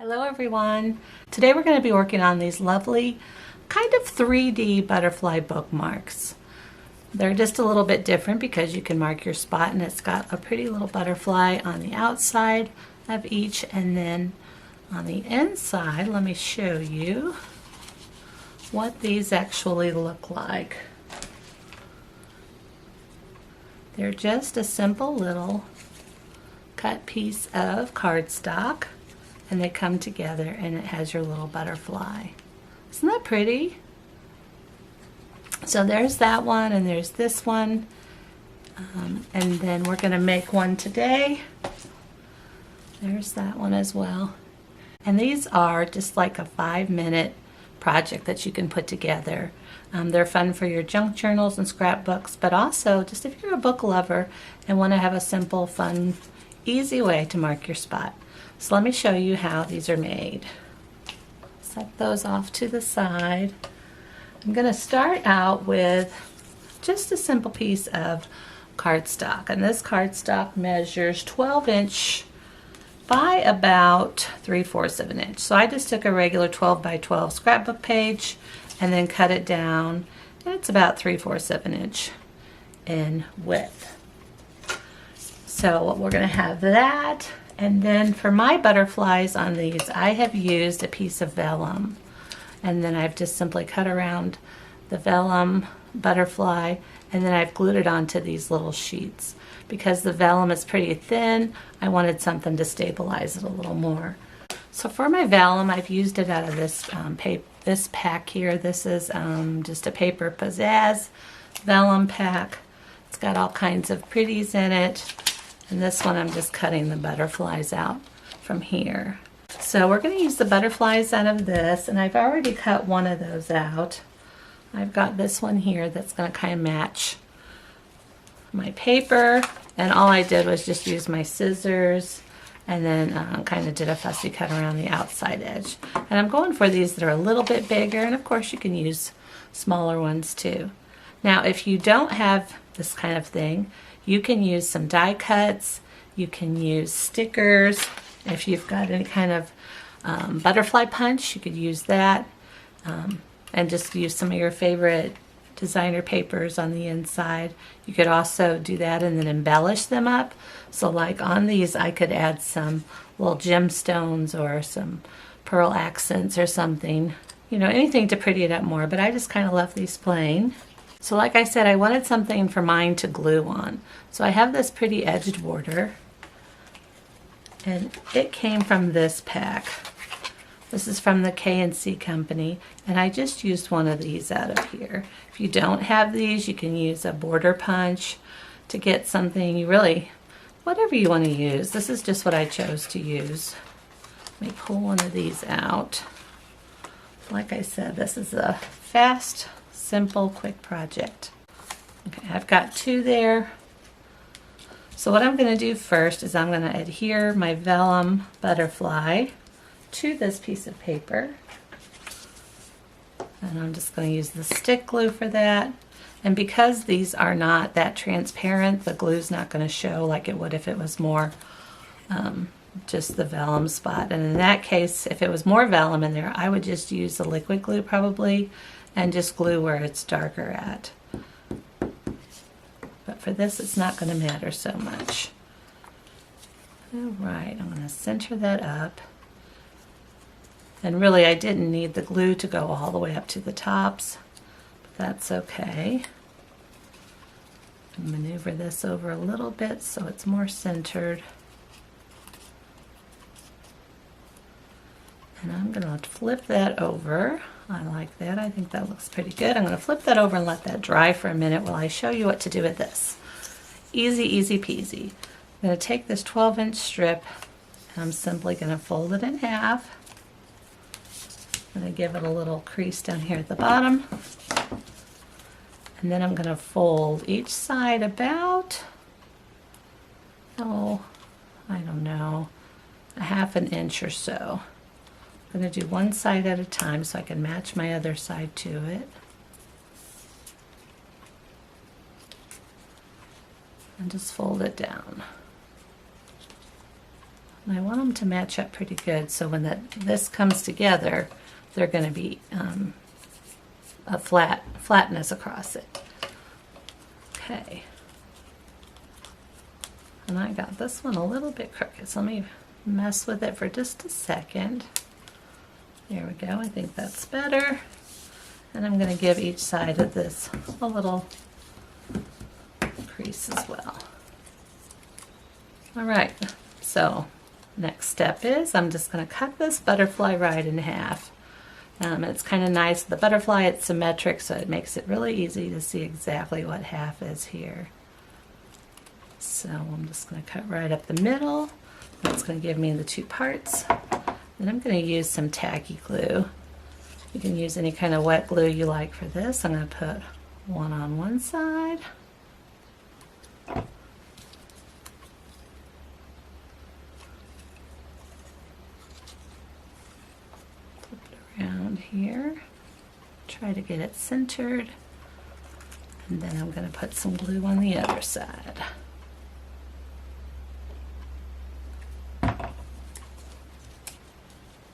Hello everyone. Today we're going to be working on these lovely kind of 3D butterfly bookmarks. They're just a little bit different because you can mark your spot, and it's got a pretty little butterfly on the outside of each, and then on the inside, let me show you what these actually look like. They're just a simple little cut piece of cardstock, and they come together and it has your little butterfly. Isn't that pretty? So there's that one, and there's this one, and then we're going to make one today. There's that one as well. And these are just like a 5-minute project that you can put together. They're fun for your junk journals and scrapbooks, but also just if you're a book lover and want to have a simple, fun, easy way to mark your spot. So let me show you how these are made. Set those off to the side. I'm going to start out with just a simple piece of cardstock, and this cardstock measures 12" by about 3/4 of an inch. So I just took a regular 12 by 12 scrapbook page and then cut it down, and it's about 3/4 of an inch in width. So we're going to have that. And then for my butterflies on these, I have used a piece of vellum, and then I've just simply cut around the vellum butterfly, and then I've glued it onto these little sheets. Because the vellum is pretty thin, I wanted something to stabilize it a little more. So for my vellum, I've used it out of this this pack here. This is just a paper pizzazz vellum pack. It's got all kinds of pretties in it. And this one I'm just cutting the butterflies out from here. So we're going to use the butterflies out of this, and I've already cut one of those out. I've got this one here that's going to kind of match my paper, and all I did was just use my scissors and then kind of did a fussy cut around the outside edge. And I'm going for these that are a little bit bigger, and of course you can use smaller ones too. Now if you don't have this kind of thing, you can use some die cuts, you can use stickers. If you've got any kind of butterfly punch, you could use that, and just use some of your favorite designer papers on the inside. You could also do that and then embellish them up. So like on these, I could add some little gemstones or some pearl accents or something, you know, anything to pretty it up more, but I just kind of left these plain. So like I said, I wanted something for mine to glue on. So I have this pretty edged border, and it came from this pack. This is from the K&C company, and I just used one of these out of here. If you don't have these, you can use a border punch to get something, you really, whatever you want to use. This is just what I chose to use. Let me pull one of these out. Like I said, this is a fast, simple, quick project. Okay, I've got two there. So what I'm going to do first is I'm going to adhere my vellum butterfly to this piece of paper. And I'm just going to use the stick glue for that. And because these are not that transparent, the glue's not going to show like it would if it was more just the vellum spot. And in that case, if it was more vellum in there, I would just use the liquid glue probably, and just glue where it's darker at. But for this, it's not going to matter so much. All right, I'm going to center that up. And really, I didn't need the glue to go all the way up to the tops, but that's okay. Maneuver this over a little bit so it's more centered. And I'm going to flip that over. I like that. I think that looks pretty good. I'm going to flip that over and let that dry for a minute while I show you what to do with this. Easy, easy peasy. I'm going to take this 12" strip, and I'm simply going to fold it in half. I'm going to give it a little crease down here at the bottom. And then I'm going to fold each side about, oh, I don't know, a ½ inch or so. I'm going to do one side at a time so I can match my other side to it. And just fold it down. And I want them to match up pretty good, so when this comes together, they're going to be a flatness across it. Okay. And I got this one a little bit crooked, so let me mess with it for just a second. There we go, I think that's better. And I'm going to give each side of this a little crease as well. All right, so next step is I'm just going to cut this butterfly right in half. It's kind of nice. The butterfly, it's symmetric, so it makes it really easy to see exactly what half is here. So I'm just going to cut right up the middle. That's going to give me the two parts. Then I'm going to use some tacky glue. You can use any kind of wet glue you like for this. I'm going to put one on one side. Flip it around here. Try to get it centered. And then I'm going to put some glue on the other side.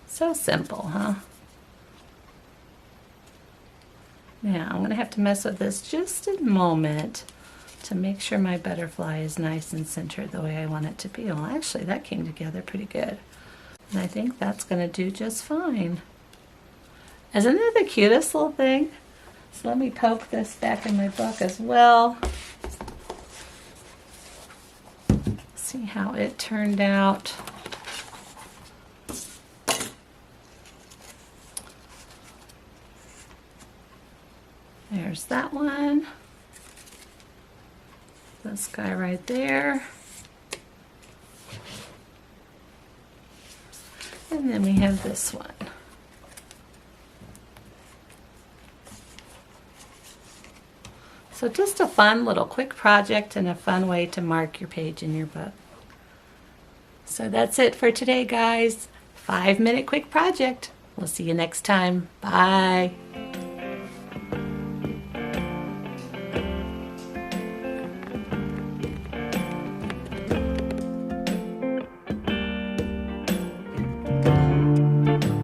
So simple, huh? Now I'm going to have to mess with this just a moment to make sure my butterfly is nice and centered the way I want it to be. Well, actually that came together pretty good. And I think that's going to do just fine. Isn't it the cutest little thing? So let me poke this back in my book as well. See how it turned out. There's that one. This guy right there. And then we have this one. So just a fun little quick project and a fun way to mark your page in your book. So that's it for today, guys. 5-minute quick project. We'll see you next time. Bye.